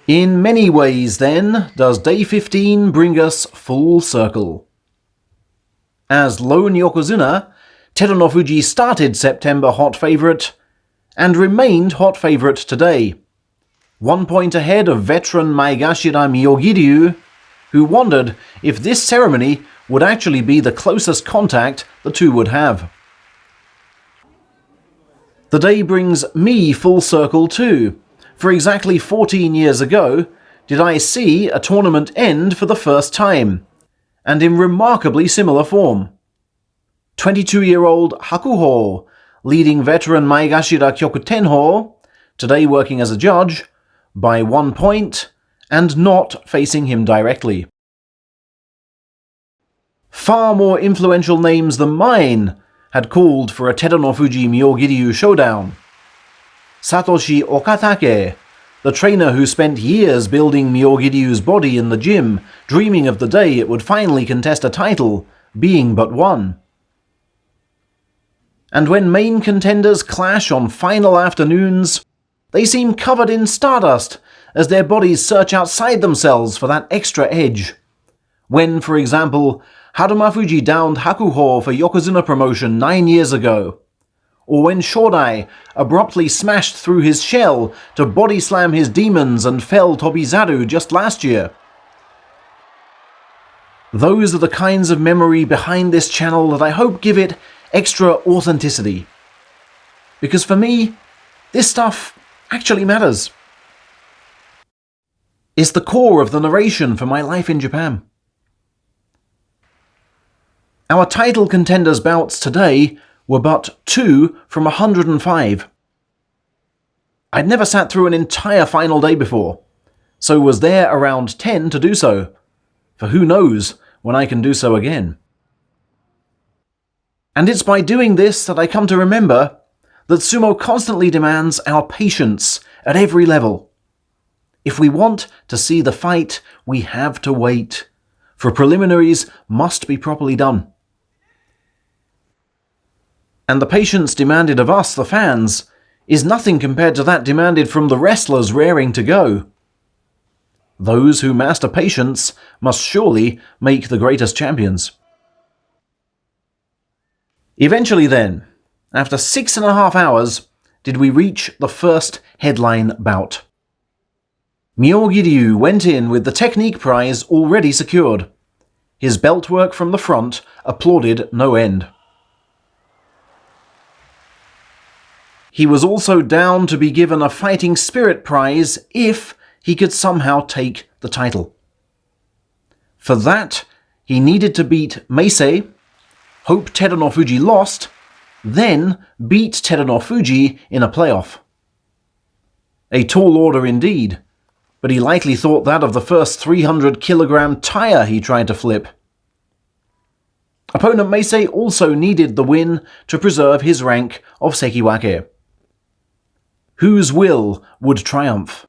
In many ways, then, does Day 15 bring us full circle. As lone Yokozuna, Terunofuji started September hot favourite and remained hot favourite today. 1 point ahead of veteran Meisei Myogiryu, who wondered if this ceremony would actually be the closest contact the two would have. The day brings me full circle too. For exactly 14 years ago, did I see a tournament end for the first time, and in remarkably similar form. 22-year-old Hakuho, leading veteran Maegashira Kyokutenho, today working as a judge, by 1 point, and not facing him directly. Far more influential names than mine had called for a Terunofuji Myogiryu showdown. Satoshi Okatake, the trainer who spent years building Myogiryu's body in the gym, dreaming of the day it would finally contest a title, being but one. And when main contenders clash on final afternoons, they seem covered in stardust as their bodies search outside themselves for that extra edge. When, for example, Harumafuji downed Hakuho for Yokozuna promotion 9 years ago, or when Shodai abruptly smashed through his shell to body slam his demons and fell Tobizaru just last year. Those are the kinds of memory behind this channel that I hope give it extra authenticity. Because for me, this stuff actually matters. It's the core of the narration for my life in Japan. Our title contenders bouts today were but 2 from 105. I'd never sat through an entire final day before, so was there around 10 to do so, for who knows when I can do so again. And it's by doing this that I come to remember that sumo constantly demands our patience at every level. If we want to see the fight, we have to wait, for preliminaries must be properly done. And the patience demanded of us, the fans, is nothing compared to that demanded from the wrestlers raring to go. Those who master patience must surely make the greatest champions. Eventually then, after 6.5 hours, did we reach the first headline bout. Myogiryu went in with the technique prize already secured. His belt work from the front applauded no end. He was also down to be given a fighting spirit prize if he could somehow take the title. For that, he needed to beat Meisei, hope Terunofuji lost, then beat Terunofuji in a playoff. A tall order indeed, but he likely thought that of the first 300-kilogram tire he tried to flip. Opponent Meisei also needed the win to preserve his rank of Sekiwake. Whose will would triumph?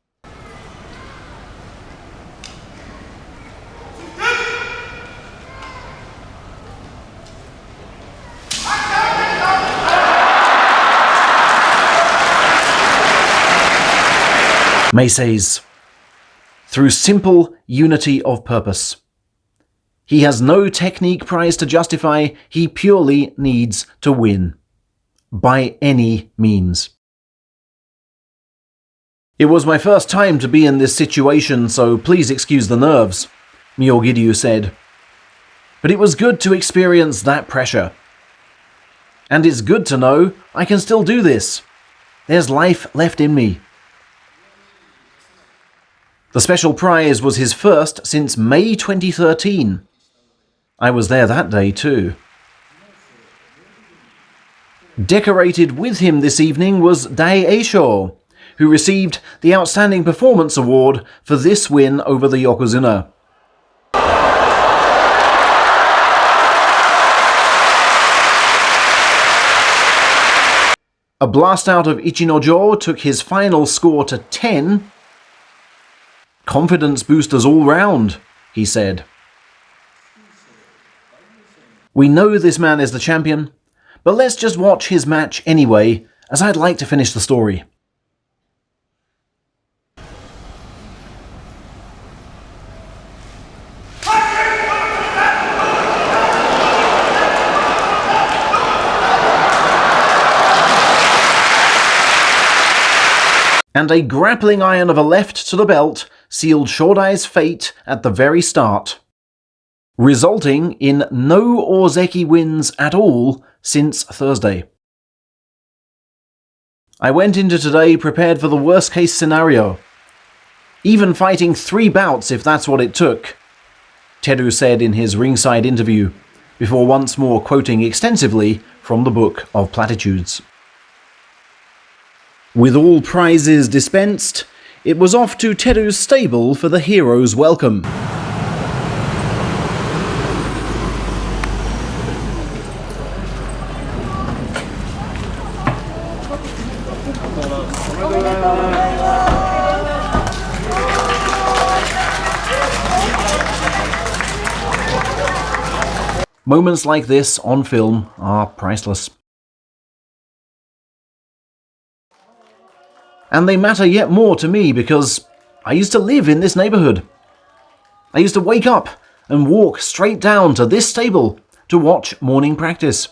Meisei's. Through simple unity of purpose. He has no technique prize to justify, he purely needs to win. By any means. It was my first time to be in this situation, so please excuse the nerves, Myogiryu said. But it was good to experience that pressure. And it's good to know I can still do this. There's life left in me. The special prize was his first since May 2013. I was there that day too. Decorated with him this evening was Dai Eisho, who received the Outstanding Performance Award for this win over the Yokozuna. A blast out of Ichinojo took his final score to 10. Confidence boosters all round, he said. We know this man is the champion, but let's just watch his match anyway, as I'd like to finish the story. and a grappling iron of a left to the belt sealed Shodai's fate at the very start, resulting in no Ozeki wins at all since Thursday. I went into today prepared for the worst-case scenario, even fighting 3 bouts if that's what it took, Teru said in his ringside interview, before once more quoting extensively from the Book of Platitudes. With all prizes dispensed, it was off to Teru's stable for the hero's welcome. Moments like this on film are priceless. And they matter yet more to me because I used to live in this neighborhood. I used to wake up and walk straight down to this stable to watch morning practice.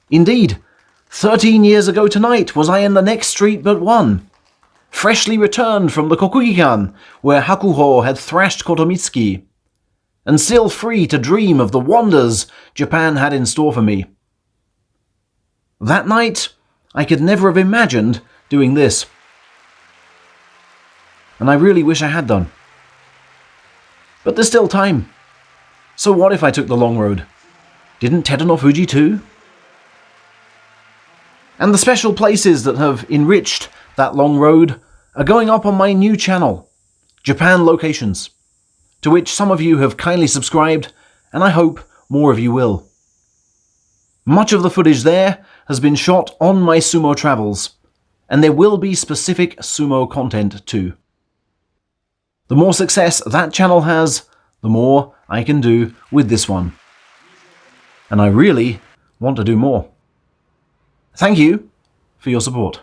Indeed, 13 years ago tonight was I in the next street but one, freshly returned from the Kokugikan where Hakuho had thrashed Kotomitsuki, and still free to dream of the wonders Japan had in store for me. That night, I could never have imagined doing this. And I really wish I had done. But there's still time. So what if I took the long road? Didn't Terunofuji too? And the special places that have enriched that long road are going up on my new channel, Japan Locations, to which some of you have kindly subscribed, and I hope more of you will. Much of the footage there has been shot on my sumo travels, and there will be specific sumo content too. The more success that channel has, the more I can do with this one. And I really want to do more. Thank you for your support.